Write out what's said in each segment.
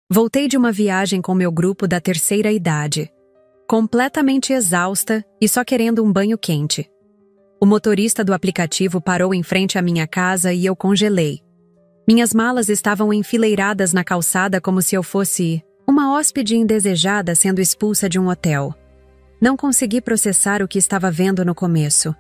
Voltei de uma viagem com meu grupo da terceira idade, completamente exausta e só querendo um banho quente. O motorista do aplicativo parou em frente à minha casa e eu congelei. Minhas malas estavam enfileiradas na calçada como se eu fosse uma hóspede indesejada sendo expulsa de um hotel. Não consegui processar o que estava vendo no começo.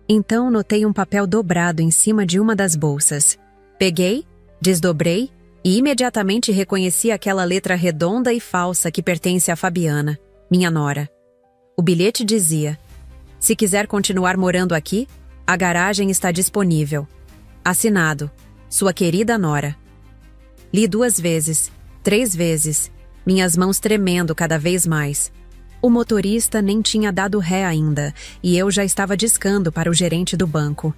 Então notei um papel dobrado em cima de uma das bolsas. Peguei, desdobrei e imediatamente reconheci aquela letra redonda e falsa que pertence a Fabiana, minha nora. O bilhete dizia: "Se quiser continuar morando aqui, a garagem está disponível. Assinado, sua querida nora." Li 2 vezes, 3 vezes, minhas mãos tremendo cada vez mais. O motorista nem tinha dado ré ainda, e eu já estava discando para o gerente do banco.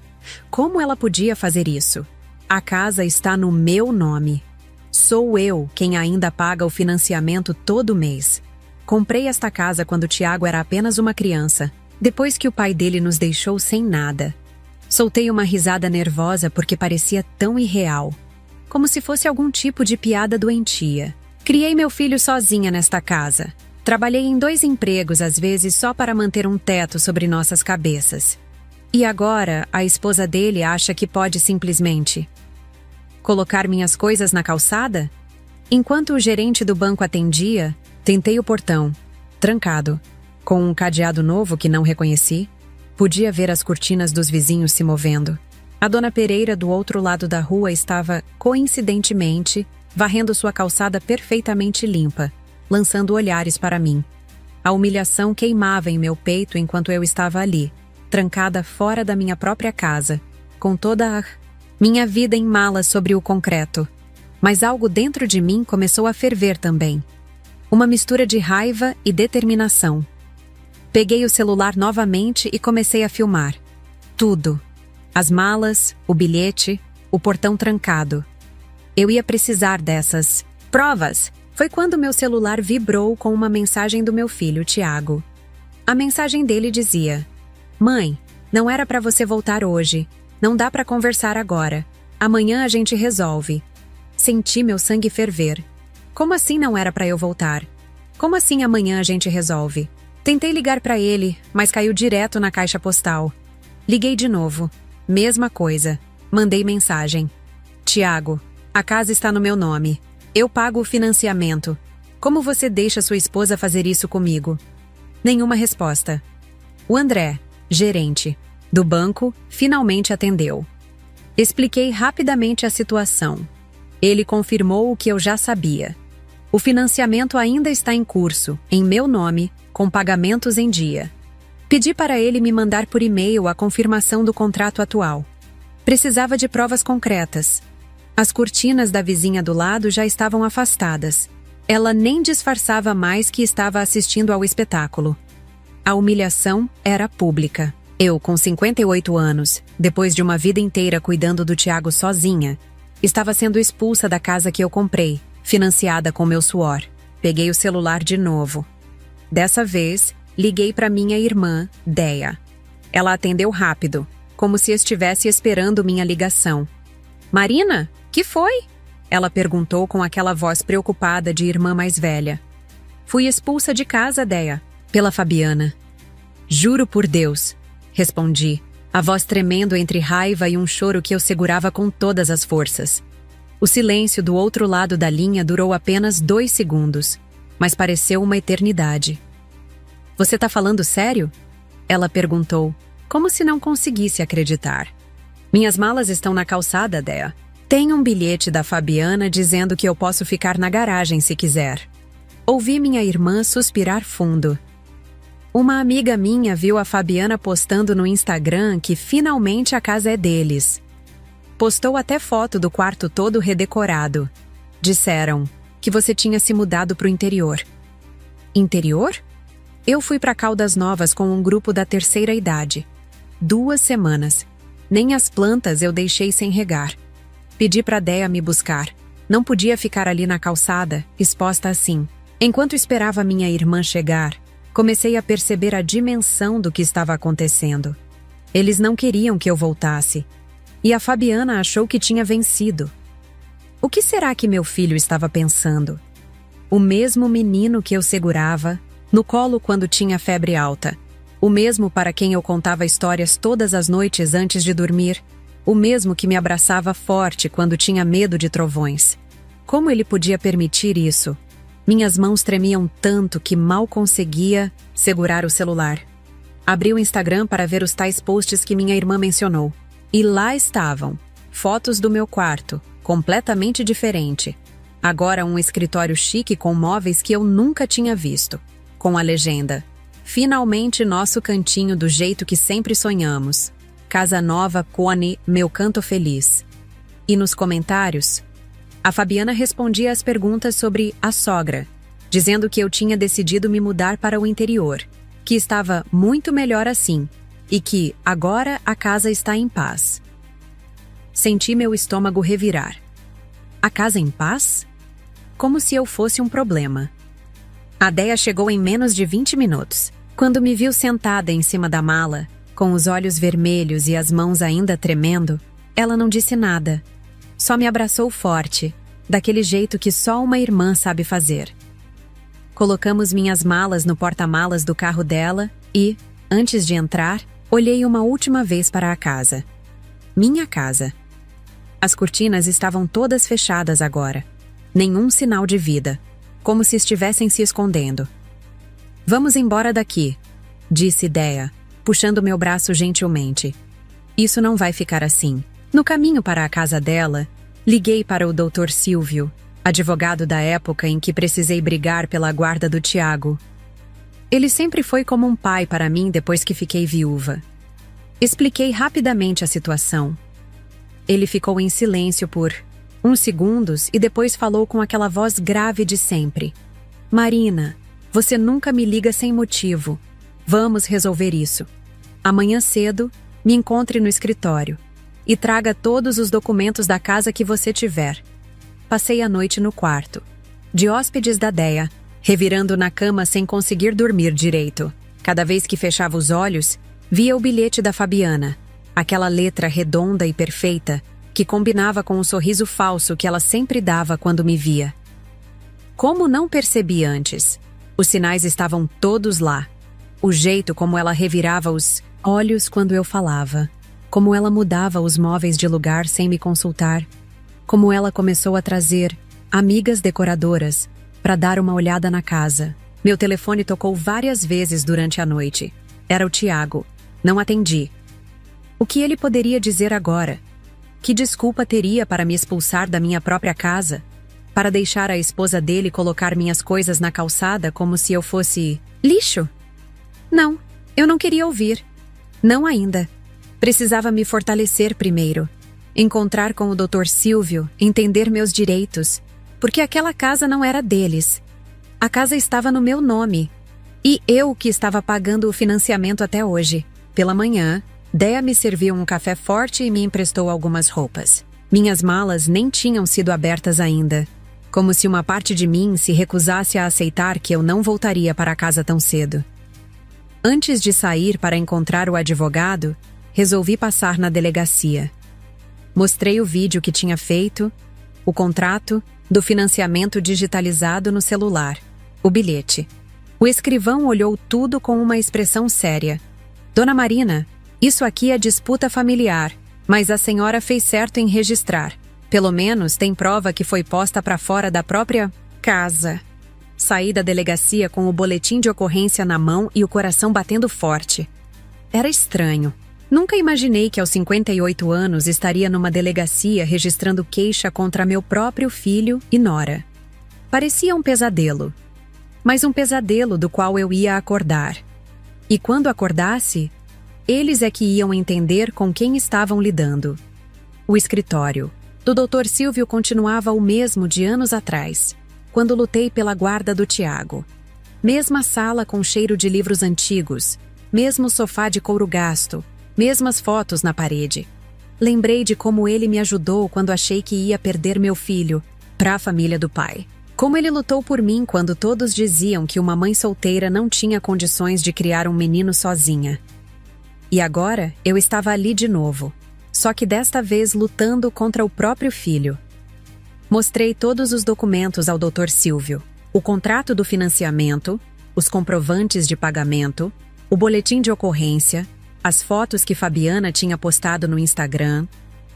Como ela podia fazer isso? A casa está no meu nome. Sou eu quem ainda paga o financiamento todo mês. Comprei esta casa quando Tiago era apenas uma criança, depois que o pai dele nos deixou sem nada. Soltei uma risada nervosa porque parecia tão irreal, como se fosse algum tipo de piada doentia. Criei meu filho sozinha nesta casa. Trabalhei em 2 empregos, às vezes só para manter um teto sobre nossas cabeças. E agora, a esposa dele acha que pode simplesmente colocar minhas coisas na calçada? Enquanto o gerente do banco atendia, tentei o portão, trancado, com um cadeado novo que não reconheci. Podia ver as cortinas dos vizinhos se movendo. A dona Pereira, do outro lado da rua, estava, coincidentemente, varrendo sua calçada perfeitamente limpa, lançando olhares para mim. A humilhação queimava em meu peito enquanto eu estava ali, trancada fora da minha própria casa, com toda a minha vida em malas sobre o concreto. Mas algo dentro de mim começou a ferver também. Uma mistura de raiva e determinação. Peguei o celular novamente e comecei a filmar. Tudo. As malas, o bilhete, o portão trancado. Eu ia precisar dessas provas. Foi quando meu celular vibrou com uma mensagem do meu filho, Tiago. A mensagem dele dizia: "Mãe, não era para você voltar hoje. Não dá para conversar agora. Amanhã a gente resolve." Senti meu sangue ferver. Como assim não era para eu voltar? Como assim amanhã a gente resolve? Tentei ligar para ele, mas caiu direto na caixa postal. Liguei de novo. Mesma coisa. Mandei mensagem: "Tiago, a casa está no meu nome. Eu pago o financiamento. Como você deixa sua esposa fazer isso comigo?" Nenhuma resposta. O André, gerente do banco, finalmente atendeu. Expliquei rapidamente a situação. Ele confirmou o que eu já sabia. O financiamento ainda está em curso, em meu nome, com pagamentos em dia. Pedi para ele me mandar por e-mail a confirmação do contrato atual. Precisava de provas concretas. As cortinas da vizinha do lado já estavam afastadas. Ela nem disfarçava mais que estava assistindo ao espetáculo. A humilhação era pública. Eu, com 58 anos, depois de uma vida inteira cuidando do Tiago sozinha, estava sendo expulsa da casa que eu comprei, financiada com meu suor. Peguei o celular de novo. Dessa vez, liguei para minha irmã, Deia. Ela atendeu rápido, como se estivesse esperando minha ligação. "Marina, que foi?" Ela perguntou com aquela voz preocupada de irmã mais velha. "Fui expulsa de casa, Deia, pela Fabiana." "Juro por Deus," respondi, a voz tremendo entre raiva e um choro que eu segurava com todas as forças. O silêncio do outro lado da linha durou apenas 2 segundos, mas pareceu uma eternidade. "Você tá falando sério?" Ela perguntou, como se não conseguisse acreditar. "Minhas malas estão na calçada, Dea. Tem um bilhete da Fabiana dizendo que eu posso ficar na garagem se quiser." Ouvi minha irmã suspirar fundo. Uma amiga minha viu a Fabiana postando no Instagram que finalmente a casa é deles. Postou até foto do quarto todo redecorado. Disseram que você tinha se mudado para o interior. Interior? Eu fui para Caldas Novas com um grupo da terceira idade. 2 semanas. Nem as plantas eu deixei sem regar. Pedi para Dea me buscar. Não podia ficar ali na calçada, exposta assim. Enquanto esperava minha irmã chegar, comecei a perceber a dimensão do que estava acontecendo. Eles não queriam que eu voltasse. E a Fabiana achou que tinha vencido. O que será que meu filho estava pensando? O mesmo menino que eu segurava no colo quando tinha febre alta. O mesmo para quem eu contava histórias todas as noites antes de dormir. O mesmo que me abraçava forte quando tinha medo de trovões. Como ele podia permitir isso? Minhas mãos tremiam tanto que mal conseguia segurar o celular. Abri o Instagram para ver os tais posts que minha irmã mencionou. E lá estavam, fotos do meu quarto, completamente diferente. Agora um escritório chique com móveis que eu nunca tinha visto. Com a legenda: finalmente nosso cantinho do jeito que sempre sonhamos. Casa nova, Cone, meu canto feliz. E nos comentários, a Fabiana respondia às perguntas sobre a sogra, dizendo que eu tinha decidido me mudar para o interior, que estava muito melhor assim, e que, agora, a casa está em paz. Senti meu estômago revirar. A casa em paz? Como se eu fosse um problema. A Déia chegou em menos de 20 minutos. Quando me viu sentada em cima da mala, com os olhos vermelhos e as mãos ainda tremendo, ela não disse nada. Só me abraçou forte, daquele jeito que só uma irmã sabe fazer. Colocamos minhas malas no porta-malas do carro dela e, antes de entrar, olhei uma última vez para a casa. Minha casa. As cortinas estavam todas fechadas agora. Nenhum sinal de vida, como se estivessem se escondendo. Vamos embora daqui, disse Déia, puxando meu braço gentilmente. Isso não vai ficar assim. No caminho para a casa dela, liguei para o Dr. Silvio, advogado da época em que precisei brigar pela guarda do Tiago. Ele sempre foi como um pai para mim depois que fiquei viúva. Expliquei rapidamente a situação. Ele ficou em silêncio por uns segundos e depois falou com aquela voz grave de sempre. Marina, você nunca me liga sem motivo. Vamos resolver isso. Amanhã cedo, me encontre no escritório e traga todos os documentos da casa que você tiver. Passei a noite no quarto, de hóspedes da Déia, revirando na cama sem conseguir dormir direito. Cada vez que fechava os olhos, via o bilhete da Fabiana, aquela letra redonda e perfeita que combinava com o sorriso falso que ela sempre dava quando me via. Como não percebi antes? Os sinais estavam todos lá. O jeito como ela revirava os olhos quando eu falava. Como ela mudava os móveis de lugar sem me consultar. Como ela começou a trazer amigas decoradoras para dar uma olhada na casa. Meu telefone tocou várias vezes durante a noite. Era o Tiago. Não atendi. O que ele poderia dizer agora? Que desculpa teria para me expulsar da minha própria casa? Para deixar a esposa dele colocar minhas coisas na calçada como se eu fosse lixo? Não, eu não queria ouvir. Não ainda. Precisava me fortalecer primeiro. Encontrar com o Dr. Silvio, entender meus direitos. Porque aquela casa não era deles. A casa estava no meu nome. E eu que estava pagando o financiamento até hoje. Pela manhã, Déia me serviu um café forte e me emprestou algumas roupas. Minhas malas nem tinham sido abertas ainda. Como se uma parte de mim se recusasse a aceitar que eu não voltaria para casa tão cedo. Antes de sair para encontrar o advogado, resolvi passar na delegacia. Mostrei o vídeo que tinha feito, o contrato do financiamento digitalizado no celular, o bilhete. O escrivão olhou tudo com uma expressão séria. Dona Marina, isso aqui é disputa familiar, mas a senhora fez certo em registrar. Pelo menos tem prova que foi posta para fora da própria casa. Saí da delegacia com o boletim de ocorrência na mão e o coração batendo forte. Era estranho. Nunca imaginei que aos 58 anos estaria numa delegacia registrando queixa contra meu próprio filho e nora. Parecia um pesadelo. Mas um pesadelo do qual eu ia acordar. E quando acordasse, eles é que iam entender com quem estavam lidando. O escritório do Dr. Silvio continuava o mesmo de anos atrás, quando lutei pela guarda do Tiago. Mesma sala com cheiro de livros antigos, mesmo sofá de couro gasto, mesmas fotos na parede. Lembrei de como ele me ajudou quando achei que ia perder meu filho para a família do pai. Como ele lutou por mim quando todos diziam que uma mãe solteira não tinha condições de criar um menino sozinha. E agora eu estava ali de novo, só que desta vez lutando contra o próprio filho. Mostrei todos os documentos ao Dr. Silvio. O contrato do financiamento, os comprovantes de pagamento, o boletim de ocorrência, as fotos que Fabiana tinha postado no Instagram,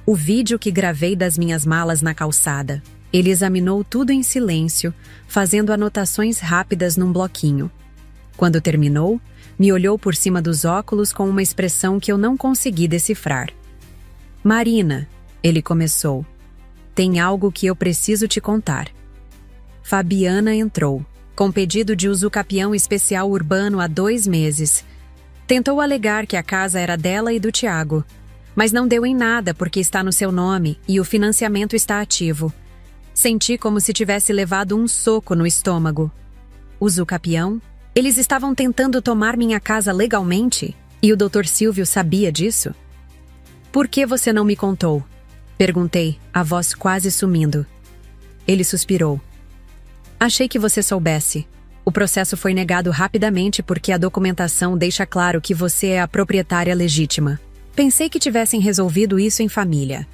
o vídeo que gravei das minhas malas na calçada. Ele examinou tudo em silêncio, fazendo anotações rápidas num bloquinho. Quando terminou, me olhou por cima dos óculos com uma expressão que eu não consegui decifrar. Marina, ele começou. Tem algo que eu preciso te contar. Fabiana entrou, com pedido de usucapião especial urbano há 2 meses. Tentou alegar que a casa era dela e do Tiago, mas não deu em nada porque está no seu nome e o financiamento está ativo. Senti como se tivesse levado um soco no estômago. Usucapião? Eles estavam tentando tomar minha casa legalmente? E o Dr. Silvio sabia disso? Por que você não me contou? Perguntei, a voz quase sumindo. Ele suspirou. Achei que você soubesse. O processo foi negado rapidamente porque a documentação deixa claro que você é a proprietária legítima. Pensei que tivessem resolvido isso em família.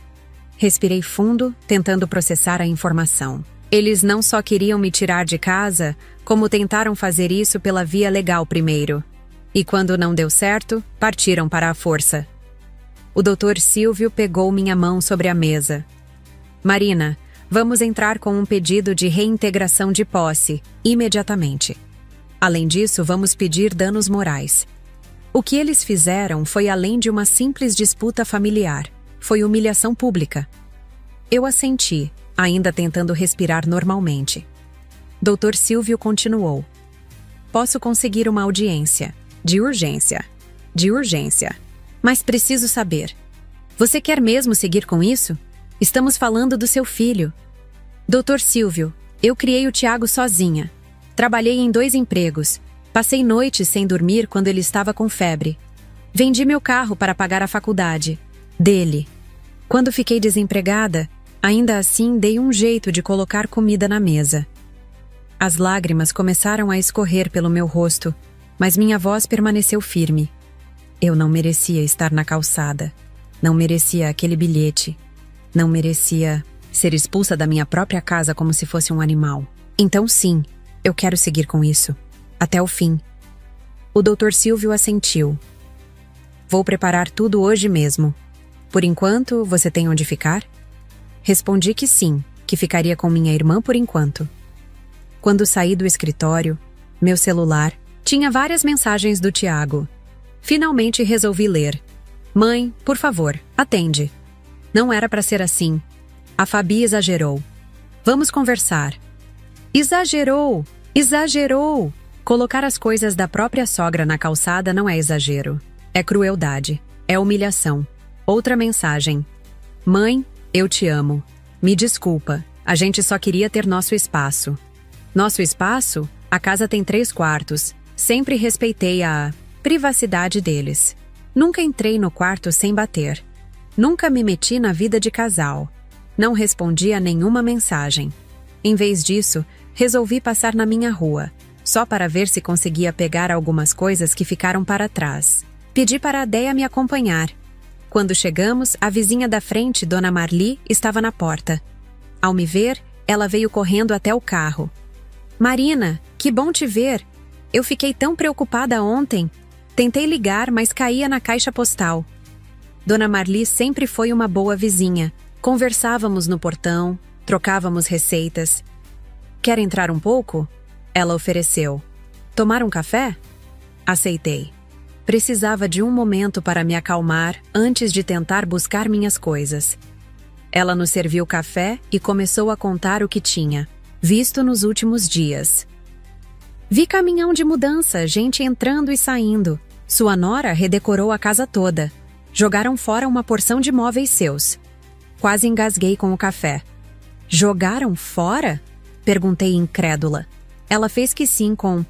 Respirei fundo, tentando processar a informação. Eles não só queriam me tirar de casa, como tentaram fazer isso pela via legal primeiro. E quando não deu certo, partiram para a força. O Dr. Silvio pegou minha mão sobre a mesa. Marina, vamos entrar com um pedido de reintegração de posse, imediatamente. Além disso, vamos pedir danos morais. O que eles fizeram foi além de uma simples disputa familiar. Foi humilhação pública. Eu assenti, ainda tentando respirar normalmente. Dr. Silvio continuou. Posso conseguir uma audiência. De urgência. De urgência. Mas preciso saber. Você quer mesmo seguir com isso? Estamos falando do seu filho. Dr. Silvio, eu criei o Tiago sozinha. Trabalhei em 2 empregos. Passei noites sem dormir quando ele estava com febre. Vendi meu carro para pagar a faculdade. Dele. Quando fiquei desempregada, ainda assim dei um jeito de colocar comida na mesa. As lágrimas começaram a escorrer pelo meu rosto, mas minha voz permaneceu firme. Eu não merecia estar na calçada. Não merecia aquele bilhete. Não merecia ser expulsa da minha própria casa como se fosse um animal. Então sim, eu quero seguir com isso. Até o fim. O Dr. Silvio assentiu. Vou preparar tudo hoje mesmo. Por enquanto, você tem onde ficar? Respondi que sim, que ficaria com minha irmã por enquanto. Quando saí do escritório, meu celular tinha várias mensagens do Tiago. Finalmente resolvi ler. Mãe, por favor, atende. Não era para ser assim. A Fabi exagerou. Vamos conversar. Exagerou! Exagerou! Colocar as coisas da própria sogra na calçada não é exagero. É crueldade. É humilhação. Outra mensagem. Mãe, eu te amo. Me desculpa, a gente só queria ter nosso espaço. Nosso espaço? A casa tem 3 quartos. Sempre respeitei a privacidade deles. Nunca entrei no quarto sem bater. Nunca me meti na vida de casal. Não respondi a nenhuma mensagem. Em vez disso, resolvi passar na minha rua, só para ver se conseguia pegar algumas coisas que ficaram para trás. Pedi para a Déia me acompanhar. Quando chegamos, a vizinha da frente, Dona Marli, estava na porta. Ao me ver, ela veio correndo até o carro. Marina, que bom te ver. Eu fiquei tão preocupada ontem. Tentei ligar, mas caía na caixa postal. Dona Marli sempre foi uma boa vizinha. Conversávamos no portão, trocávamos receitas. Quer entrar um pouco? Ela ofereceu. Tomar um café? Aceitei. Precisava de um momento para me acalmar antes de tentar buscar minhas coisas. Ela nos serviu café e começou a contar o que tinha visto nos últimos dias. Vi caminhão de mudança, gente entrando e saindo. Sua nora redecorou a casa toda. Jogaram fora uma porção de móveis seus. Quase engasguei com o café. Jogaram fora? Perguntei incrédula. Ela fez que sim com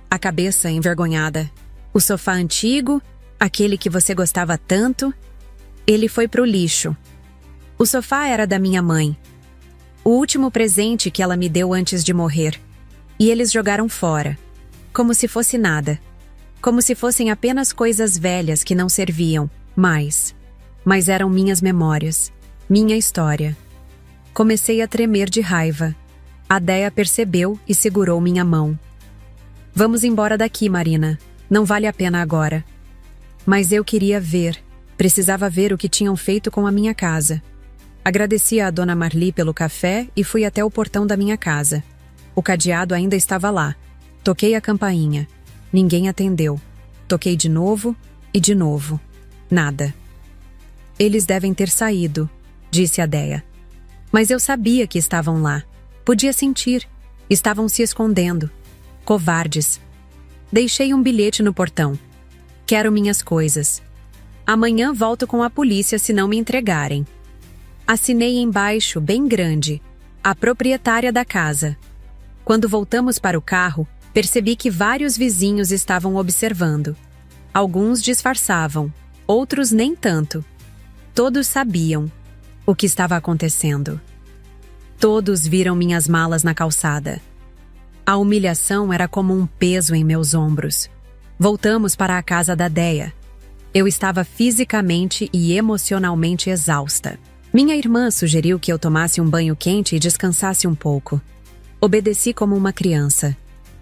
a cabeça envergonhada. O sofá antigo, aquele que você gostava tanto, ele foi pro lixo. O sofá era da minha mãe. O último presente que ela me deu antes de morrer. E eles jogaram fora. Como se fosse nada. Como se fossem apenas coisas velhas que não serviam mais. Mas eram minhas memórias. Minha história. Comecei a tremer de raiva. A Déia percebeu e segurou minha mão. Vamos embora daqui, Marina. Não vale a pena agora. Mas eu queria ver. Precisava ver o que tinham feito com a minha casa. Agradeci a dona Marli pelo café e fui até o portão da minha casa. O cadeado ainda estava lá. Toquei a campainha. Ninguém atendeu. Toquei de novo e de novo. Nada. Eles devem ter saído, disse a Déia. Mas eu sabia que estavam lá. Podia sentir. Estavam se escondendo. Covardes. Deixei um bilhete no portão. Quero minhas coisas. Amanhã volto com a polícia se não me entregarem. Assinei embaixo, bem grande, a proprietária da casa. Quando voltamos para o carro, percebi que vários vizinhos estavam observando. Alguns disfarçavam, outros nem tanto. Todos sabiam o que estava acontecendo. Todos viram minhas malas na calçada. A humilhação era como um peso em meus ombros. Voltamos para a casa da Déia. Eu estava fisicamente e emocionalmente exausta. Minha irmã sugeriu que eu tomasse um banho quente e descansasse um pouco. Obedeci como uma criança.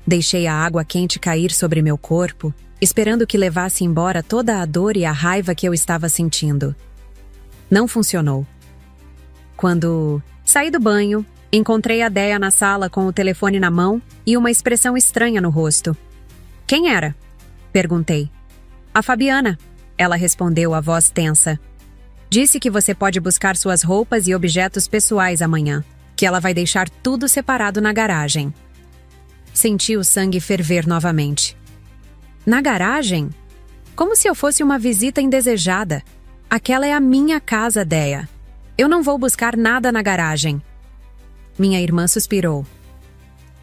Deixei a água quente cair sobre meu corpo, esperando que levasse embora toda a dor e a raiva que eu estava sentindo. Não funcionou. Quando saí do banho, encontrei a Déia na sala com o telefone na mão e uma expressão estranha no rosto. Quem era? Perguntei. A Fabiana, ela respondeu, a voz tensa. Disse que você pode buscar suas roupas e objetos pessoais amanhã, que ela vai deixar tudo separado na garagem. Senti o sangue ferver novamente. Na garagem? Como se eu fosse uma visita indesejada. Aquela é a minha casa, Déia. Eu não vou buscar nada na garagem. Minha irmã suspirou.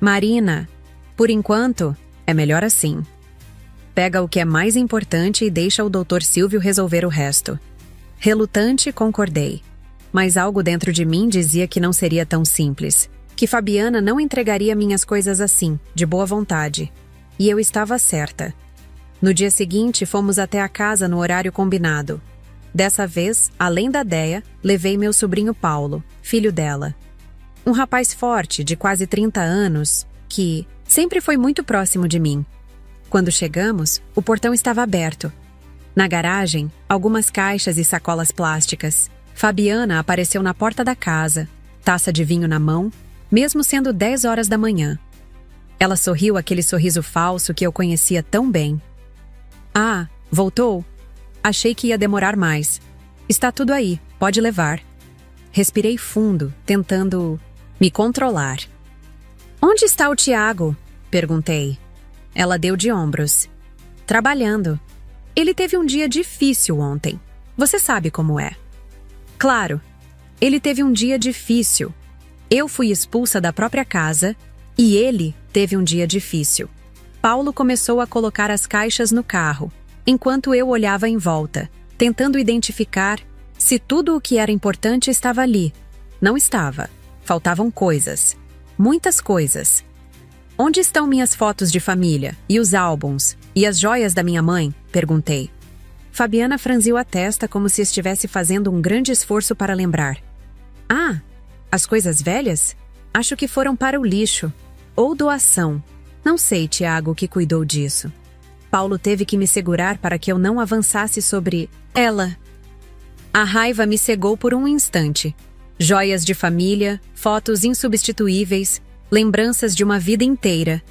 Marina, por enquanto, é melhor assim. Pega o que é mais importante e deixa o Dr. Silvio resolver o resto. Relutante, concordei. Mas algo dentro de mim dizia que não seria tão simples. Que Fabiana não entregaria minhas coisas assim, de boa vontade. E eu estava certa. No dia seguinte, fomos até a casa no horário combinado. Dessa vez, além da Déia, levei meu sobrinho Paulo, filho dela. Um rapaz forte, de quase 30 anos, que sempre foi muito próximo de mim. Quando chegamos, o portão estava aberto. Na garagem, algumas caixas e sacolas plásticas. Fabiana apareceu na porta da casa, taça de vinho na mão, mesmo sendo 10 horas da manhã. Ela sorriu aquele sorriso falso que eu conhecia tão bem. Ah, voltou? Achei que ia demorar mais. Está tudo aí, pode levar. Respirei fundo, tentando me controlar. Onde está o Tiago? Perguntei. Ela deu de ombros. Trabalhando. Ele teve um dia difícil ontem. Você sabe como é. Claro, ele teve um dia difícil. Eu fui expulsa da própria casa e ele teve um dia difícil. Paulo começou a colocar as caixas no carro, enquanto eu olhava em volta, tentando identificar se tudo o que era importante estava ali. Não estava. Faltavam coisas. Muitas coisas. Onde estão minhas fotos de família, e os álbuns, e as joias da minha mãe? Perguntei. Fabiana franziu a testa como se estivesse fazendo um grande esforço para lembrar. Ah, as coisas velhas? Acho que foram para o lixo. Ou doação. Não sei, Tiago, que cuidou disso. Paulo teve que me segurar para que eu não avançasse sobre ela. A raiva me cegou por um instante. Joias de família, fotos insubstituíveis, lembranças de uma vida inteira.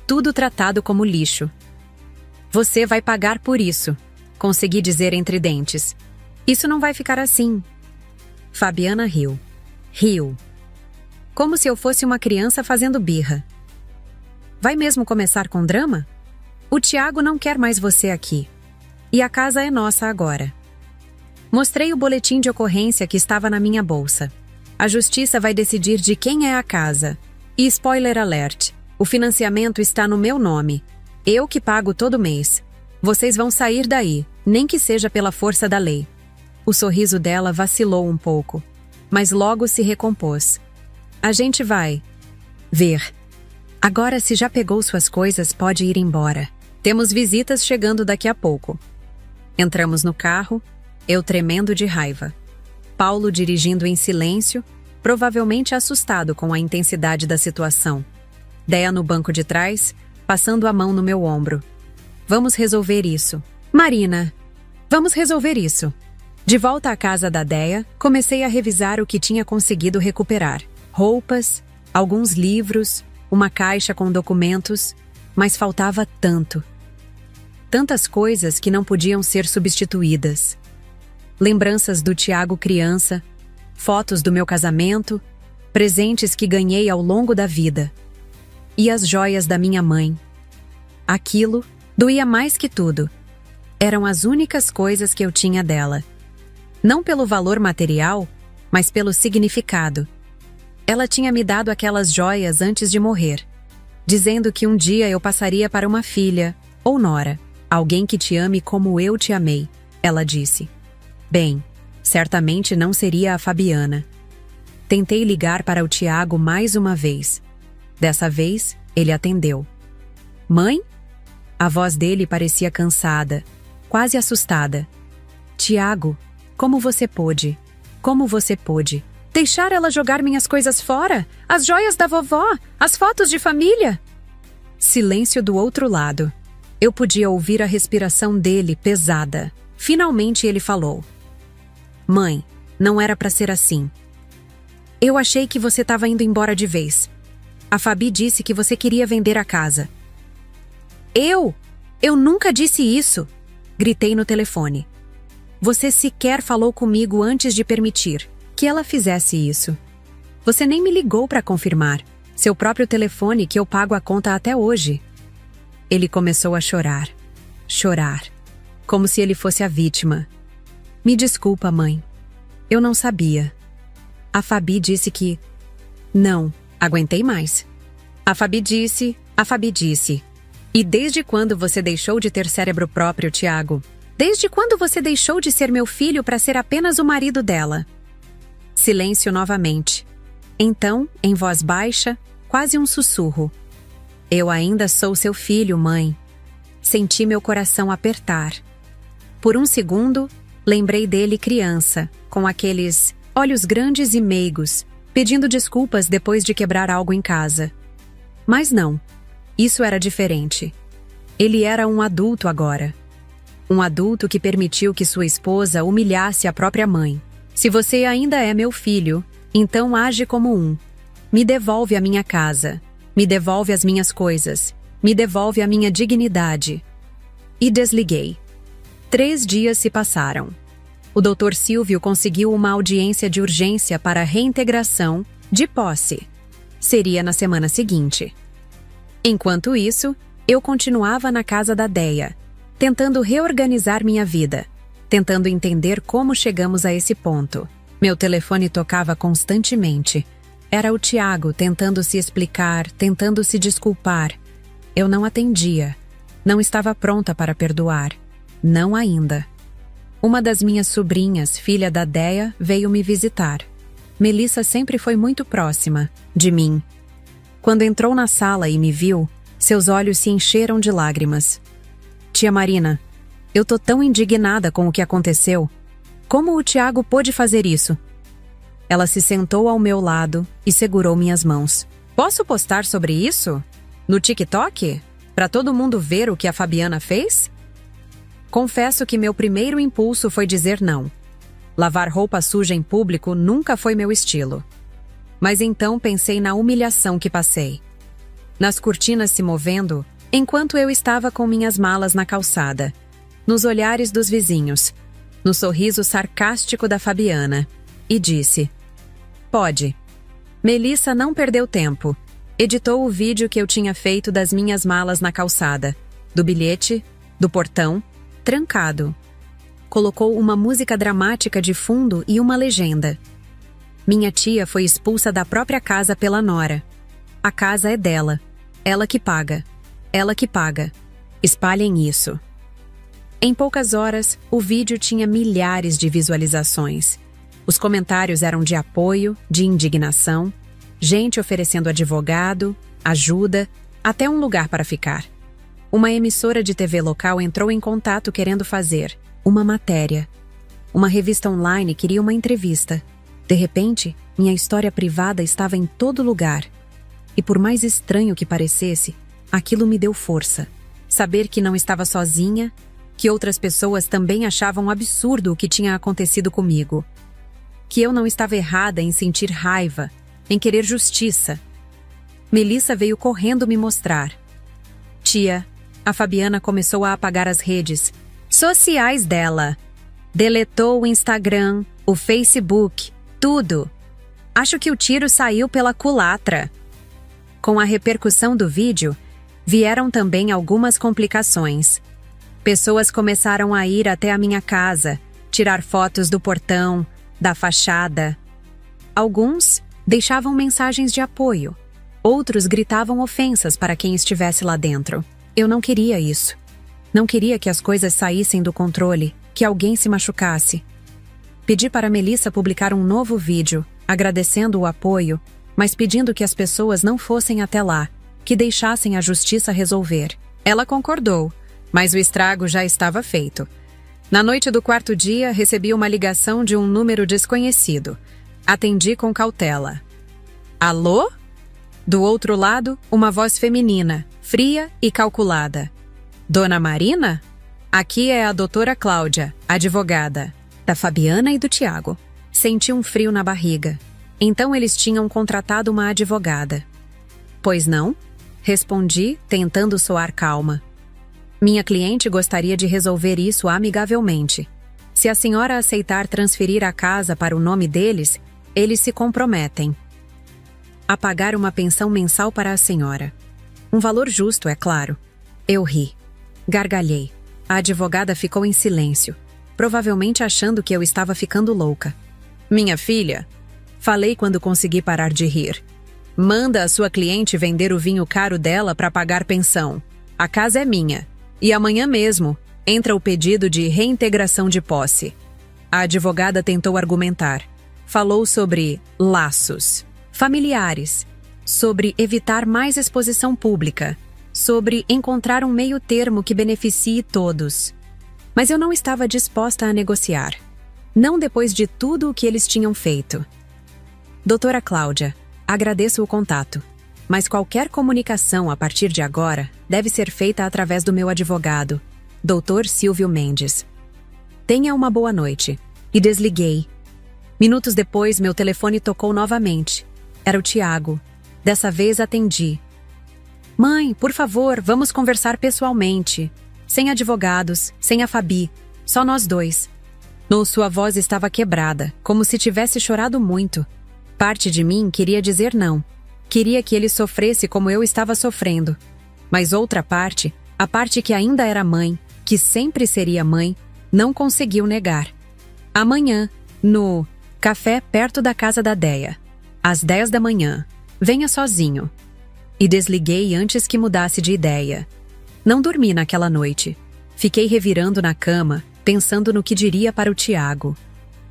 Tudo tratado como lixo. Você vai pagar por isso, consegui dizer entre dentes. Isso não vai ficar assim. Fabiana riu. Riu. Como se eu fosse uma criança fazendo birra. Vai mesmo começar com drama? O Tiago não quer mais você aqui. E a casa é nossa agora. Mostrei o boletim de ocorrência que estava na minha bolsa. A justiça vai decidir de quem é a casa. E spoiler alert, o financiamento está no meu nome. Eu que pago todo mês. Vocês vão sair daí, nem que seja pela força da lei. O sorriso dela vacilou um pouco, mas logo se recompôs. A gente vai ver. Agora, se já pegou suas coisas, pode ir embora. Temos visitas chegando daqui a pouco. Entramos no carro, eu tremendo de raiva. Paulo dirigindo em silêncio, provavelmente assustado com a intensidade da situação. Déia no banco de trás, passando a mão no meu ombro. Vamos resolver isso. Marina, vamos resolver isso. De volta à casa da Déia, comecei a revisar o que tinha conseguido recuperar. Roupas, alguns livros, uma caixa com documentos, mas faltava tanto. Tantas coisas que não podiam ser substituídas. Lembranças do Tiago criança, fotos do meu casamento, presentes que ganhei ao longo da vida. E as joias da minha mãe. Aquilo doía mais que tudo. Eram as únicas coisas que eu tinha dela. Não pelo valor material, mas pelo significado. Ela tinha me dado aquelas joias antes de morrer, dizendo que um dia eu passaria para uma filha, ou nora, alguém que te ame como eu te amei, ela disse. Bem, certamente não seria a Fabiana. Tentei ligar para o Tiago mais uma vez. Dessa vez, ele atendeu. Mãe? A voz dele parecia cansada, quase assustada. Tiago, como você pôde? Como você pôde? Deixar ela jogar minhas coisas fora? As joias da vovó? As fotos de família? Silêncio do outro lado. Eu podia ouvir a respiração dele pesada. Finalmente ele falou. Mãe, não era para ser assim. Eu achei que você estava indo embora de vez. A Fabi disse que você queria vender a casa. Eu nunca disse isso! Gritei no telefone. Você sequer falou comigo antes de permitir que ela fizesse isso. Você nem me ligou para confirmar. Seu próprio telefone que eu pago a conta até hoje. Ele começou a chorar. Chorar. Como se ele fosse a vítima. Me desculpa, mãe. Eu não sabia. A Fabi disse que... Não, aguentei mais. A Fabi disse... E desde quando você deixou de ter cérebro próprio, Tiago? Desde quando você deixou de ser meu filho para ser apenas o marido dela? Silêncio novamente. Então, em voz baixa, quase um sussurro. Eu ainda sou seu filho, mãe. Senti meu coração apertar. Por um segundo, lembrei dele criança, com aqueles olhos grandes e meigos, pedindo desculpas depois de quebrar algo em casa. Mas não, isso era diferente. Ele era um adulto agora. Um adulto que permitiu que sua esposa humilhasse a própria mãe. Se você ainda é meu filho, então age como um. Me devolve a minha casa. Me devolve as minhas coisas. Me devolve a minha dignidade. E desliguei. 3 dias se passaram. O Dr. Silvio conseguiu uma audiência de urgência para reintegração de posse. Seria na semana seguinte. Enquanto isso, eu continuava na casa da Déia, tentando reorganizar minha vida, tentando entender como chegamos a esse ponto. Meu telefone tocava constantemente. Era o Tiago tentando se explicar, tentando se desculpar. Eu não atendia. Não estava pronta para perdoar. Não ainda. Uma das minhas sobrinhas, filha da Déia, veio me visitar. Melissa sempre foi muito próxima de mim. Quando entrou na sala e me viu, seus olhos se encheram de lágrimas. Tia Marina, eu tô tão indignada com o que aconteceu. Como o Tiago pôde fazer isso? Ela se sentou ao meu lado e segurou minhas mãos. Posso postar sobre isso? No TikTok? Para todo mundo ver o que a Fabiana fez? Confesso que meu primeiro impulso foi dizer não. Lavar roupa suja em público nunca foi meu estilo. Mas então pensei na humilhação que passei. Nas cortinas se movendo, enquanto eu estava com minhas malas na calçada. Nos olhares dos vizinhos. No sorriso sarcástico da Fabiana. E disse: Pode. Melissa não perdeu tempo. Editou o vídeo que eu tinha feito das minhas malas na calçada. Do bilhete, do portão, trancado. Colocou uma música dramática de fundo e uma legenda. Minha tia foi expulsa da própria casa pela nora. A casa é dela. Ela que paga. Ela que paga. Espalhem isso. Em poucas horas, o vídeo tinha milhares de visualizações. Os comentários eram de apoio, de indignação, gente oferecendo advogado, ajuda, até um lugar para ficar. Uma emissora de TV local entrou em contato querendo fazer uma matéria. Uma revista online queria uma entrevista. De repente, Minha história privada estava em todo lugar. E por mais estranho que parecesse, aquilo me deu força. Saber que não estava sozinha, que outras pessoas também achavam absurdo o que tinha acontecido comigo. Que eu não estava errada em sentir raiva, em querer justiça. Melissa veio correndo me mostrar. Tia, a Fabiana começou a apagar as redes sociais dela. Deletou o Instagram, o Facebook, tudo. Acho que o tiro saiu pela culatra. Com a repercussão do vídeo, vieram também algumas complicações. Pessoas começaram a ir até a minha casa, tirar fotos do portão, da fachada. Alguns deixavam mensagens de apoio. Outros gritavam ofensas para quem estivesse lá dentro. Eu não queria isso. Não queria que as coisas saíssem do controle, que alguém se machucasse. Pedi para Melissa publicar um novo vídeo, agradecendo o apoio, mas pedindo que as pessoas não fossem até lá, que deixassem a justiça resolver. Ela concordou, mas o estrago já estava feito. Na noite do quarto dia, recebi uma ligação de um número desconhecido. Atendi com cautela. Alô? Do outro lado, uma voz feminina, fria e calculada. Dona Marina? Aqui é a doutora Cláudia, advogada. Da Fabiana e do Tiago. Senti um frio na barriga. Então eles tinham contratado uma advogada. Pois não? Respondi, tentando soar calma. Minha cliente gostaria de resolver isso amigavelmente. Se a senhora aceitar transferir a casa para o nome deles, eles se comprometem a pagar uma pensão mensal para a senhora. Um valor justo, é claro. Eu ri. Gargalhei. A advogada ficou em silêncio, provavelmente achando que eu estava ficando louca. Minha filha, falei quando consegui parar de rir. Manda a sua cliente vender o vinho caro dela para pagar pensão. A casa é minha. E amanhã mesmo entra o pedido de reintegração de posse. A advogada tentou argumentar. Falou sobre laços familiares, sobre evitar mais exposição pública, sobre encontrar um meio termo que beneficie todos. Mas eu não estava disposta a negociar. Não depois de tudo o que eles tinham feito. Doutora Cláudia, agradeço o contato, mas qualquer comunicação a partir de agora deve ser feita através do meu advogado, Dr. Silvio Mendes. Tenha uma boa noite. E desliguei. Minutos depois, meu telefone tocou novamente. Era o Tiago. Dessa vez atendi. Mãe, por favor, vamos conversar pessoalmente. Sem advogados, sem a Fabi. Só nós dois. Sua voz estava quebrada, como se tivesse chorado muito. Parte de mim queria dizer não. Queria que ele sofresse como eu estava sofrendo. Mas outra parte, a parte que ainda era mãe, que sempre seria mãe, não conseguiu negar. Amanhã, no café perto da casa da Déia. Às 10 da manhã. Venha sozinho. E desliguei antes que mudasse de ideia. Não dormi naquela noite. Fiquei revirando na cama, pensando no que diria para o Tiago.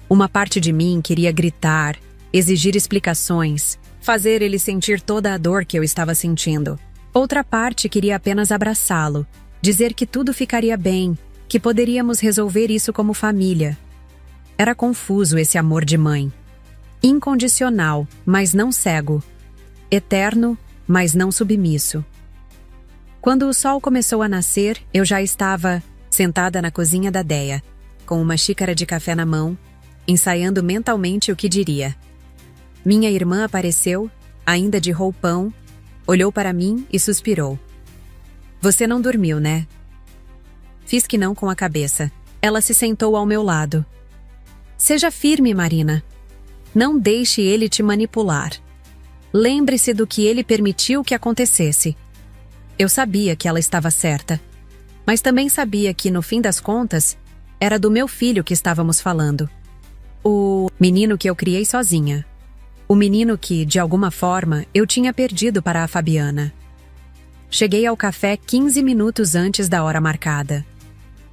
Uma parte de mim queria gritar, exigir explicações, fazer ele sentir toda a dor que eu estava sentindo. Outra parte queria apenas abraçá-lo, dizer que tudo ficaria bem, que poderíamos resolver isso como família. Era confuso esse amor de mãe. Incondicional, mas não cego. Eterno, mas não submisso. Quando o sol começou a nascer, eu já estava sentada na cozinha da Déia, com uma xícara de café na mão, ensaiando mentalmente o que diria. Minha irmã apareceu, ainda de roupão, olhou para mim e suspirou. Você não dormiu, né? Fiz que não com a cabeça. Ela se sentou ao meu lado. Seja firme, Marina. Não deixe ele te manipular. Lembre-se do que ele permitiu que acontecesse. Eu sabia que ela estava certa, mas também sabia que, no fim das contas, era do meu filho que estávamos falando. O menino que eu criei sozinha. O menino que, de alguma forma, eu tinha perdido para a Fabiana. Cheguei ao café 15 minutos antes da hora marcada.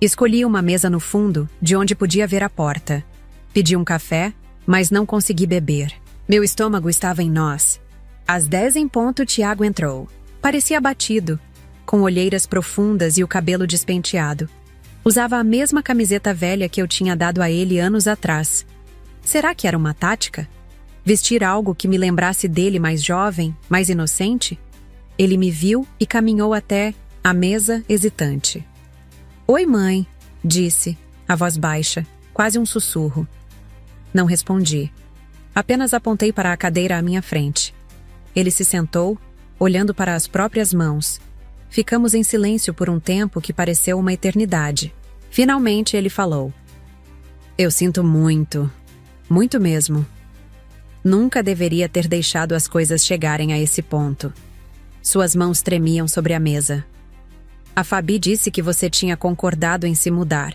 Escolhi uma mesa no fundo, de onde podia ver a porta. Pedi um café, mas não consegui beber. Meu estômago estava em nós. Às 10 em ponto, Tiago entrou. Parecia abatido, com olheiras profundas e o cabelo despenteado. Usava a mesma camiseta velha que eu tinha dado a ele anos atrás. Será que era uma tática? Vestir algo que me lembrasse dele mais jovem, mais inocente? Ele me viu e caminhou até a mesa, hesitante. Oi, mãe, disse, a voz baixa, quase um sussurro. Não respondi. Apenas apontei para a cadeira à minha frente. Ele se sentou, olhando para as próprias mãos. Ficamos em silêncio por um tempo que pareceu uma eternidade. Finalmente ele falou. Eu sinto muito, muito mesmo. Nunca deveria ter deixado as coisas chegarem a esse ponto. Suas mãos tremiam sobre a mesa. A Fabi disse que você tinha concordado em se mudar,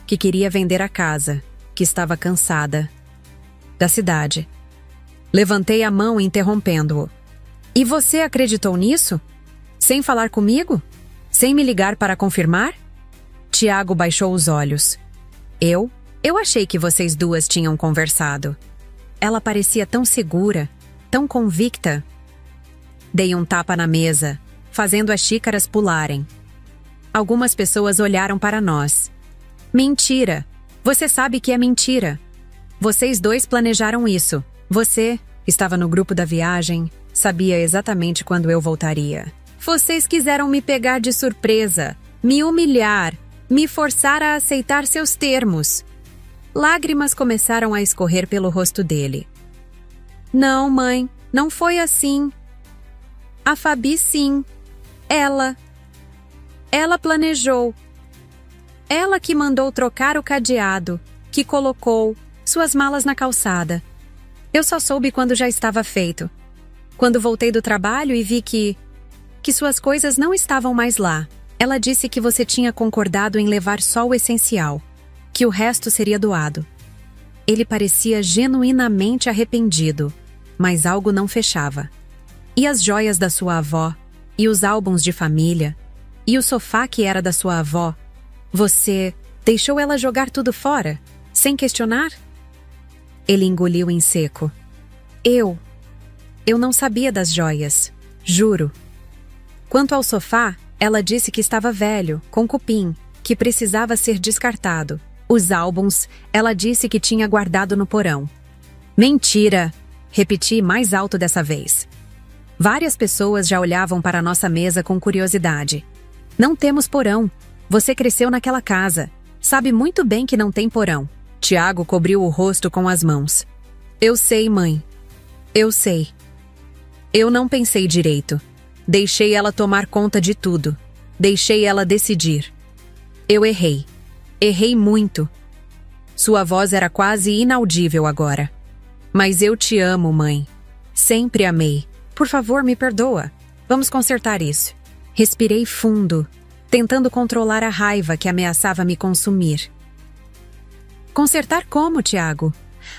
que queria vender a casa, que estava cansada. Da cidade. Levantei a mão interrompendo-o. E você acreditou nisso? Sem falar comigo? Sem me ligar para confirmar? Tiago baixou os olhos. Eu achei que vocês duas tinham conversado. Ela parecia tão segura, tão convicta. Dei um tapa na mesa, fazendo as xícaras pularem. Algumas pessoas olharam para nós. Mentira! Você sabe que é mentira. Vocês dois planejaram isso. Você estava no grupo da viagem, sabia exatamente quando eu voltaria. Vocês quiseram me pegar de surpresa, me humilhar, me forçar a aceitar seus termos. Lágrimas começaram a escorrer pelo rosto dele. Não, mãe, não foi assim. A Fabi, sim. Ela planejou. Ela que mandou trocar o cadeado, que colocou suas malas na calçada. Eu só soube quando já estava feito. Quando voltei do trabalho e vi que suas coisas não estavam mais lá. Ela disse que você tinha concordado em levar só o essencial, que o resto seria doado. Ele parecia genuinamente arrependido, mas algo não fechava. E as joias da sua avó, e os álbuns de família, e o sofá que era da sua avó, você deixou ela jogar tudo fora, sem questionar? Ele engoliu em seco. Eu não sabia das joias, juro. Quanto ao sofá, ela disse que estava velho, com cupim, que precisava ser descartado. Os álbuns, ela disse que tinha guardado no porão. Mentira! Repeti mais alto dessa vez. Várias pessoas já olhavam para a nossa mesa com curiosidade. Não temos porão. Você cresceu naquela casa. Sabe muito bem que não tem porão. Tiago cobriu o rosto com as mãos. Eu sei, mãe. Eu sei. Eu não pensei direito. Deixei ela tomar conta de tudo. Deixei ela decidir. Eu errei. Errei muito. Sua voz era quase inaudível agora. Mas eu te amo, mãe. Sempre amei. Por favor, me perdoa. Vamos consertar isso. Respirei fundo, tentando controlar a raiva que ameaçava me consumir. Consertar como, Tiago?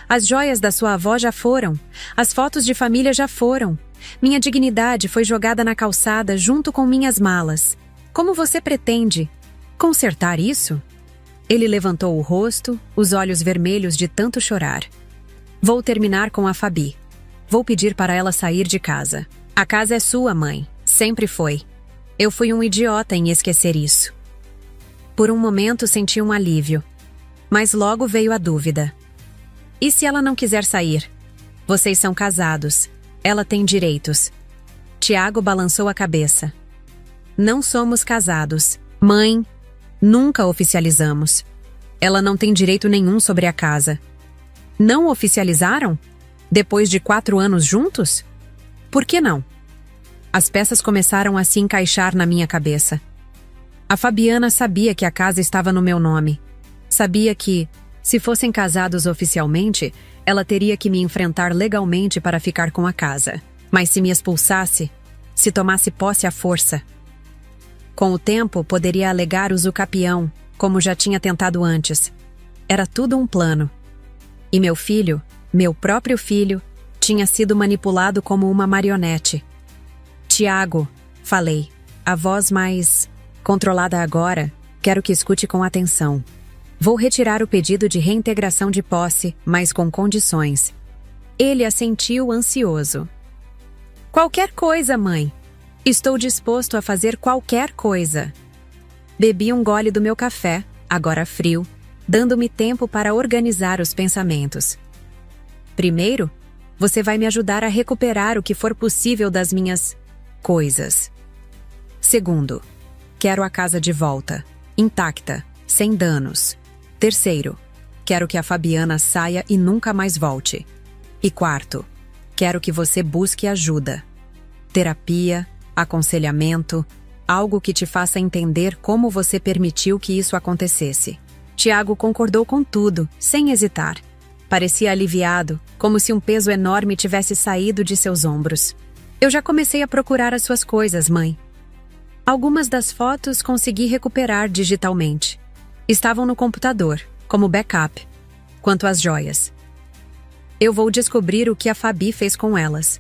As joias da sua avó já foram. As fotos de família já foram. Minha dignidade foi jogada na calçada junto com minhas malas. Como você pretende consertar isso? Ele levantou o rosto, os olhos vermelhos de tanto chorar. Vou terminar com a Fabi. Vou pedir para ela sair de casa. A casa é sua, mãe. Sempre foi. Eu fui um idiota em esquecer isso. Por um momento senti um alívio. Mas logo veio a dúvida. E se ela não quiser sair? Vocês são casados. Ela tem direitos. Tiago balançou a cabeça. Não somos casados. Mãe, nunca oficializamos. Ela não tem direito nenhum sobre a casa. Não oficializaram? Depois de 4 anos juntos? Por que não? As peças começaram a se encaixar na minha cabeça. A Fabiana sabia que a casa estava no meu nome. Sabia que, se fossem casados oficialmente, ela teria que me enfrentar legalmente para ficar com a casa. Mas se me expulsasse, se tomasse posse à força. Com o tempo, poderia alegar usucapião, como já tinha tentado antes. Era tudo um plano. E meu filho, meu próprio filho, tinha sido manipulado como uma marionete. Tiago, falei, a voz mais controlada agora, quero que escute com atenção. Vou retirar o pedido de reintegração de posse, mas com condições. Ele assentiu ansioso. Qualquer coisa, mãe. Estou disposto a fazer qualquer coisa. Bebi um gole do meu café, agora frio, dando-me tempo para organizar os pensamentos. Primeiro, Você vai me ajudar a recuperar o que for possível das minhas coisas. Segundo, quero a casa de volta, intacta, sem danos. Terceiro, quero que a Fabiana saia e nunca mais volte. E quarto, quero que você busque ajuda. Terapia, aconselhamento, algo que te faça entender como você permitiu que isso acontecesse. Tiago concordou com tudo, sem hesitar. Parecia aliviado, como se um peso enorme tivesse saído de seus ombros. Eu já comecei a procurar as suas coisas, mãe. Algumas das fotos consegui recuperar digitalmente. Estavam no computador, como backup. Quanto às joias, eu vou descobrir o que a Fabi fez com elas.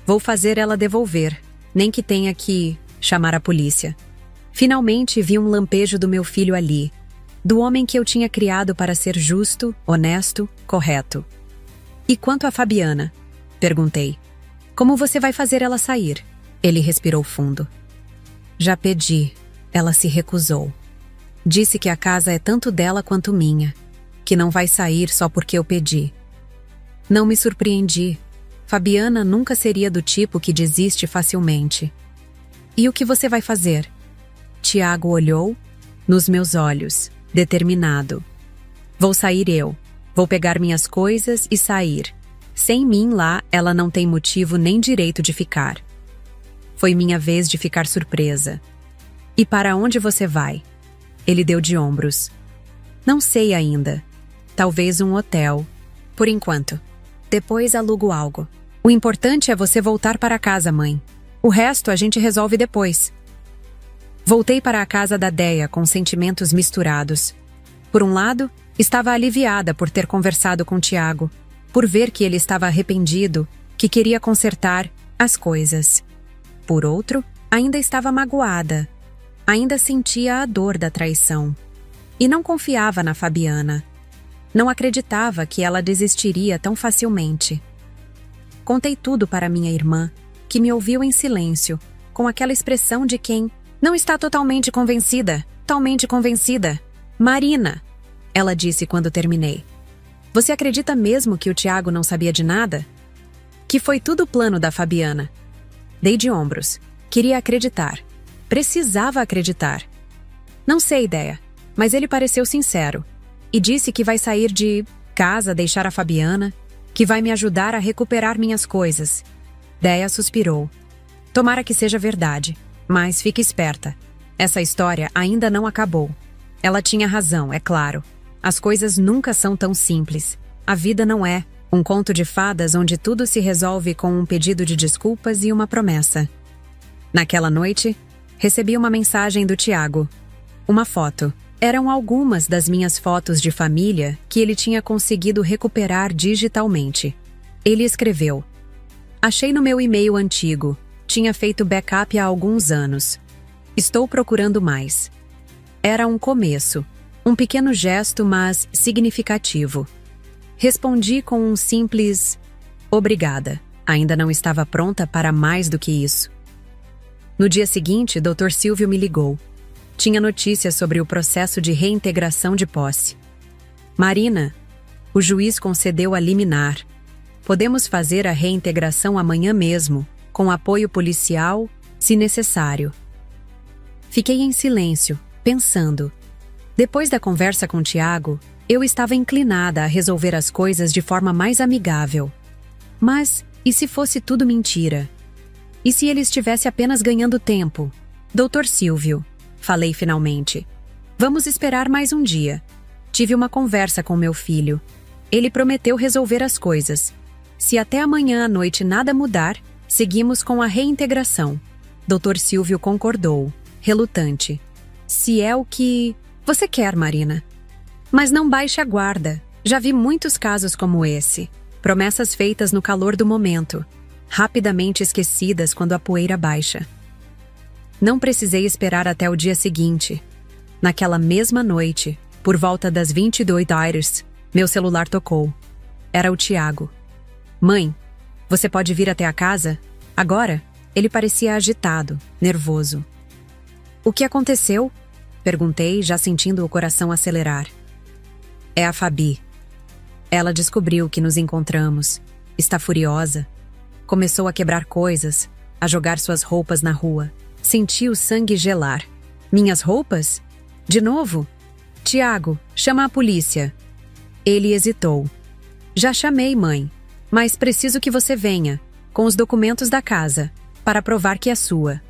Vou fazer ela devolver, nem que tenha que chamar a polícia. Finalmente vi um lampejo do meu filho ali, do homem que eu tinha criado para ser justo, honesto, correto. E quanto a Fabiana? Perguntei. Como você vai fazer ela sair? Ele respirou fundo. Já pedi. Ela se recusou. Disse que a casa é tanto dela quanto minha, que não vai sair só porque eu pedi. Não me surpreendi. Fabiana nunca seria do tipo que desiste facilmente. E o que você vai fazer? Tiago olhou nos meus olhos, determinado. Vou sair eu. Vou pegar minhas coisas e sair. Sem mim lá, ela não tem motivo nem direito de ficar. Foi minha vez de ficar surpresa. E para onde você vai? Ele deu de ombros. Não sei ainda. Talvez um hotel. Por enquanto. Depois alugo algo. O importante é você voltar para casa, mãe. O resto a gente resolve depois. Voltei para a casa da Déia com sentimentos misturados. Por um lado, estava aliviada por ter conversado com Tiago, por ver que ele estava arrependido, que queria consertar as coisas. Por outro, ainda estava magoada. Ainda sentia a dor da traição. E não confiava na Fabiana. Não acreditava que ela desistiria tão facilmente. Contei tudo para minha irmã, que me ouviu em silêncio, com aquela expressão de quem não está totalmente convencida. Totalmente convencida. Marina, ela disse quando terminei. Você acredita mesmo que o Tiago não sabia de nada? Que foi tudo plano da Fabiana. Dei de ombros. Queria acreditar. Precisava acreditar. Não sei, ideia, mas ele pareceu sincero. E disse que vai sair de casa, deixar a Fabiana, que vai me ajudar a recuperar minhas coisas. Déia suspirou. Tomara que seja verdade, mas fique esperta. Essa história ainda não acabou. Ela tinha razão, é claro. As coisas nunca são tão simples. A vida não é um conto de fadas onde tudo se resolve com um pedido de desculpas e uma promessa. Naquela noite, recebi uma mensagem do Tiago. Uma foto. Eram algumas das minhas fotos de família que ele tinha conseguido recuperar digitalmente. Ele escreveu: achei no meu e-mail antigo. Tinha feito backup há alguns anos. Estou procurando mais. Era um começo. Um pequeno gesto, mas significativo. Respondi com um simples obrigada. Ainda não estava pronta para mais do que isso. No dia seguinte, Dr. Silvio me ligou. Tinha notícias sobre o processo de reintegração de posse. Marina, o juiz concedeu a liminar. Podemos fazer a reintegração amanhã mesmo, com apoio policial, se necessário. Fiquei em silêncio, pensando. Depois da conversa com Tiago, eu estava inclinada a resolver as coisas de forma mais amigável. Mas, e se fosse tudo mentira? E se ele estivesse apenas ganhando tempo? Dr. Silvio, falei finalmente. Vamos esperar mais um dia. Tive uma conversa com meu filho. Ele prometeu resolver as coisas. Se até amanhã à noite nada mudar, seguimos com a reintegração. Dr. Silvio concordou, relutante. Se é o que você quer, Marina. Mas não baixe a guarda. Já vi muitos casos como esse. Promessas feitas no calor do momento, rapidamente esquecidas quando a poeira baixa. Não precisei esperar até o dia seguinte. Naquela mesma noite, por volta das 22h, meu celular tocou. Era o Tiago. Mãe, você pode vir até a casa? Agora? Ele parecia agitado, nervoso. O que aconteceu? Perguntei, já sentindo o coração acelerar. É a Fabi. Ela descobriu que nos encontramos. Está furiosa. Começou a quebrar coisas, a jogar suas roupas na rua. Senti o sangue gelar. Minhas roupas? De novo? Tiago, chama a polícia. Ele hesitou. Já chamei, mãe, mas preciso que você venha, com os documentos da casa, para provar que é sua.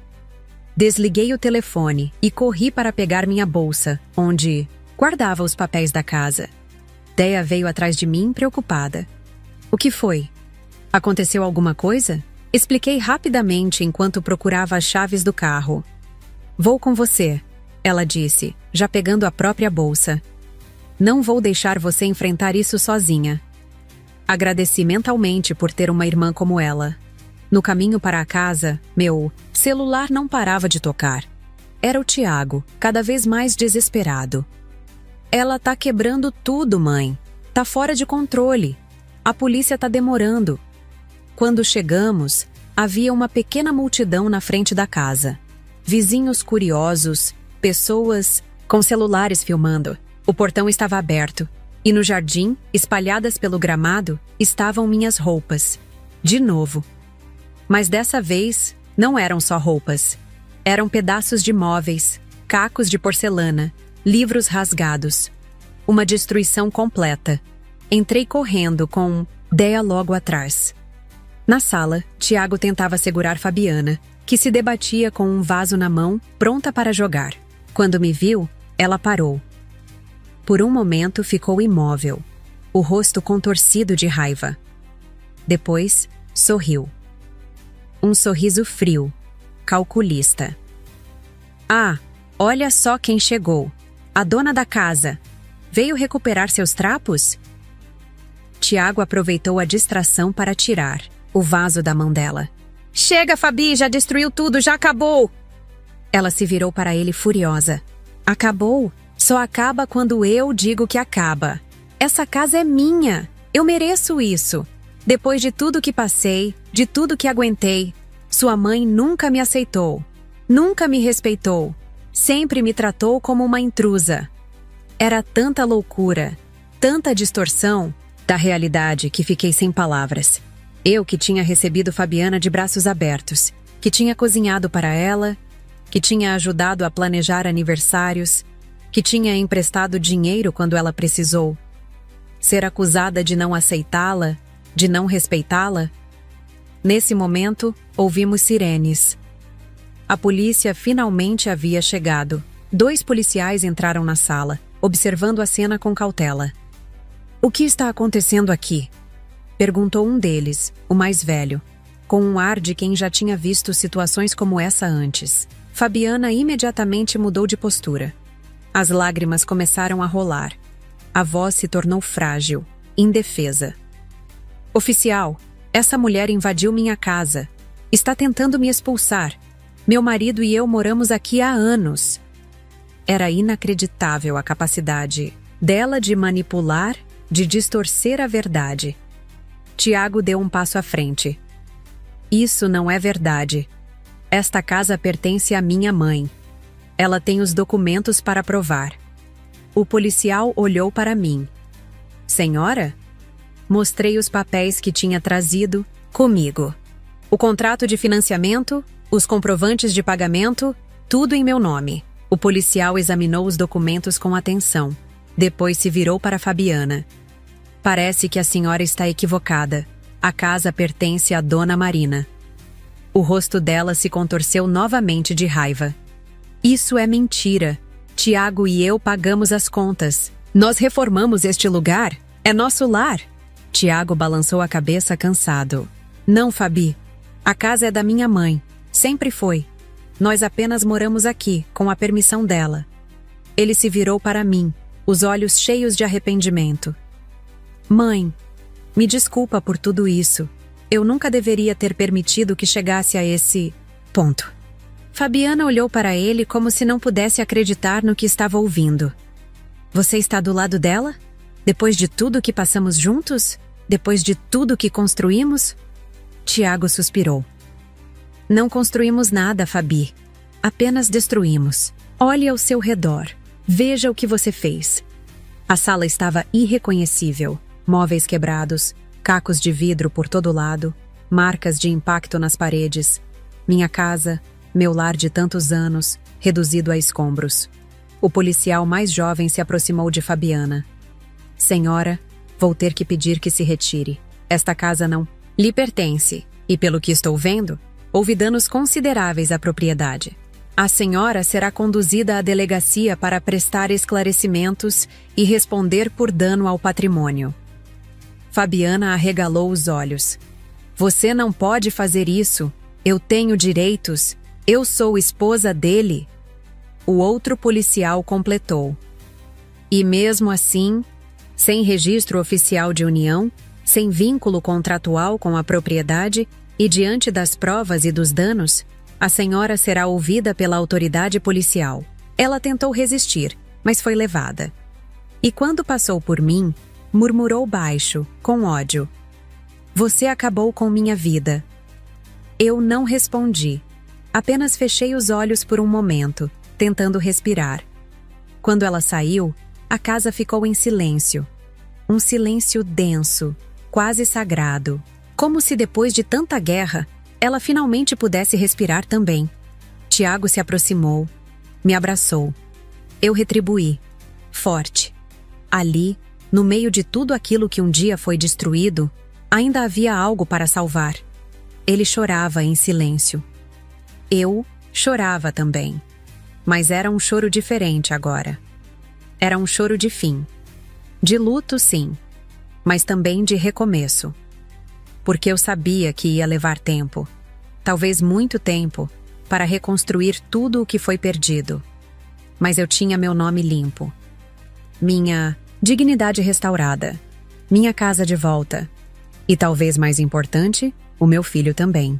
Desliguei o telefone e corri para pegar minha bolsa, onde guardava os papéis da casa. Dea veio atrás de mim, preocupada. O que foi? Aconteceu alguma coisa? Expliquei rapidamente enquanto procurava as chaves do carro. Vou com você, ela disse, já pegando a própria bolsa. Não vou deixar você enfrentar isso sozinha. Agradeci mentalmente por ter uma irmã como ela. No caminho para a casa, meu celular não parava de tocar. Era o Tiago, cada vez mais desesperado. Ela tá quebrando tudo, mãe. Tá fora de controle. A polícia tá demorando. Quando chegamos, havia uma pequena multidão na frente da casa. Vizinhos curiosos, pessoas com celulares filmando. O portão estava aberto, e no jardim, espalhadas pelo gramado, estavam minhas roupas. De novo. Mas dessa vez, não eram só roupas. Eram pedaços de móveis, cacos de porcelana, livros rasgados. Uma destruição completa. Entrei correndo com Dea logo atrás. Na sala, Tiago tentava segurar Fabiana, que se debatia com um vaso na mão, pronta para jogar. Quando me viu, ela parou. Por um momento ficou imóvel, o rosto contorcido de raiva. Depois, sorriu. Um sorriso frio, calculista. Ah, olha só quem chegou. A dona da casa. Veio recuperar seus trapos? Tiago aproveitou a distração para tirar o vaso da mão dela. Chega, Fabi, já destruiu tudo, já acabou! Ela se virou para ele furiosa. Acabou? Só acaba quando eu digo que acaba. Essa casa é minha. Eu mereço isso. Depois de tudo que passei, de tudo que aguentei, sua mãe nunca me aceitou. Nunca me respeitou. Sempre me tratou como uma intrusa. Era tanta loucura, tanta distorção da realidade que fiquei sem palavras. Eu que tinha recebido Fabiana de braços abertos, que tinha cozinhado para ela, que tinha ajudado a planejar aniversários, que tinha emprestado dinheiro quando ela precisou. Ser acusada de não aceitá-la, de não respeitá-la? Nesse momento, ouvimos sirenes. A polícia finalmente havia chegado. 2 policiais entraram na sala, observando a cena com cautela. O que está acontecendo aqui? Perguntou um deles, o mais velho, com um ar de quem já tinha visto situações como essa antes. Fabiana imediatamente mudou de postura. As lágrimas começaram a rolar. A voz se tornou frágil, indefesa. Oficial, essa mulher invadiu minha casa. Está tentando me expulsar. Meu marido e eu moramos aqui há anos. Era inacreditável a capacidade dela de manipular, de distorcer a verdade. Tiago deu um passo à frente. Isso não é verdade. Esta casa pertence à minha mãe. Ela tem os documentos para provar. O policial olhou para mim. Senhora? Mostrei os papéis que tinha trazido comigo. O contrato de financiamento, os comprovantes de pagamento, tudo em meu nome. O policial examinou os documentos com atenção. Depois se virou para Fabiana. Parece que a senhora está equivocada. A casa pertence à dona Marina. O rosto dela se contorceu novamente de raiva. Isso é mentira. Tiago e eu pagamos as contas. Nós reformamos este lugar. É nosso lar. Tiago balançou a cabeça cansado. Não, Fabi. A casa é da minha mãe. Sempre foi. Nós apenas moramos aqui, com a permissão dela. Ele se virou para mim, os olhos cheios de arrependimento. Mãe, me desculpa por tudo isso. Eu nunca deveria ter permitido que chegasse a esse ponto. Fabiana olhou para ele como se não pudesse acreditar no que estava ouvindo. Você está do lado dela? Depois de tudo que passamos juntos? Depois de tudo que construímos? Tiago suspirou. Não construímos nada, Fabi. Apenas destruímos. Olhe ao seu redor. Veja o que você fez. A sala estava irreconhecível. Móveis quebrados, Cacos de vidro por todo lado, marcas de impacto nas paredes. Minha casa, meu lar de tantos anos, reduzido a escombros. O policial mais jovem se aproximou de Fabiana. Senhora, vou ter que pedir que se retire. Esta casa não lhe pertence, e pelo que estou vendo, houve danos consideráveis à propriedade. A senhora será conduzida à delegacia para prestar esclarecimentos e responder por dano ao patrimônio. Fabiana arregalou os olhos. Você não pode fazer isso. Eu tenho direitos. Eu sou esposa dele. O outro policial completou. E mesmo assim, sem registro oficial de união, sem vínculo contratual com a propriedade e diante das provas e dos danos, a senhora será ouvida pela autoridade policial. Ela tentou resistir, mas foi levada. E quando passou por mim, murmurou baixo, com ódio. Você acabou com minha vida. Eu não respondi. Apenas fechei os olhos por um momento, tentando respirar. Quando ela saiu, a casa ficou em silêncio. Um silêncio denso, quase sagrado. Como se depois de tanta guerra, ela finalmente pudesse respirar também. Tiago se aproximou, me abraçou. Eu retribuí, forte. Ali, no meio de tudo aquilo que um dia foi destruído, ainda havia algo para salvar. Ele chorava em silêncio. Eu chorava também. Mas era um choro diferente agora. Era um choro de fim. De luto, sim, mas também de recomeço. Porque eu sabia que ia levar tempo, talvez muito tempo, para reconstruir tudo o que foi perdido. Mas eu tinha meu nome limpo. Minha dignidade restaurada. Minha casa de volta. E talvez mais importante, o meu filho também.